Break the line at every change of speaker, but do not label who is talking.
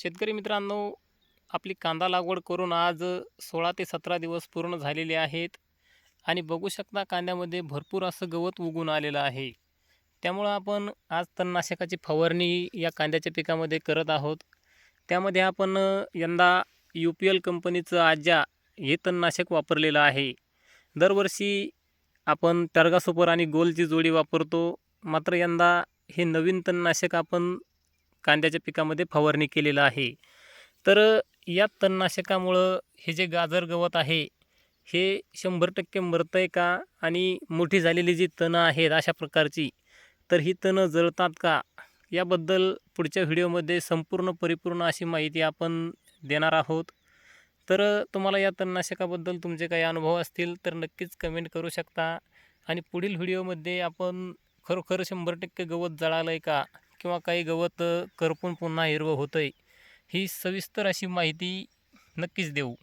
शेतकरी मित्रांनो, आपली कांदा लागवड करून आज 16 ते 17 दिवस पूर्ण झालेले आहेत आणि बघू शकता कांद्यामध्ये भरपूर असं गवत उगून आलेलं आहे. त्यामुळं आपण आज तणनाशकाची फवारणी या कांद्याच्या पिकामध्ये करत आहोत. त्यामध्ये आपण यंदा UPL कंपनीचं आज्या हे तणनाशक वापरलेलं आहे. दरवर्षी आपण टर्गा सुपर आणि गोलची जोडी वापरतो. मात्र यंदा हे नवीन तणनाशक आपण कांद्याच्या पिकामध्ये फवारणी केलेलं आहे. तर या तणनाशकामुळं हे जे गाजर गवत आहे, हे 100% मरतंय का? आणि मोठी झालेली जी तणं आहेत अशा प्रकारची, तर ही तणं जळतात का? याबद्दल पुढच्या व्हिडिओमध्ये संपूर्ण परिपूर्ण अशी माहिती आपण देणार आहोत. तर तुम्हाला या तणनाशकाबद्दल तुमचे काही अनुभव असतील तर नक्कीच कमेंट करू शकता. आणि पुढील व्हिडिओमध्ये आपण खरोखर 100% गवत जळालं आहे का? किंवा काही गवत करपून पुन्हा हिरवं होतं आहे, ही सविस्तर अशी माहिती नक्कीच देऊ.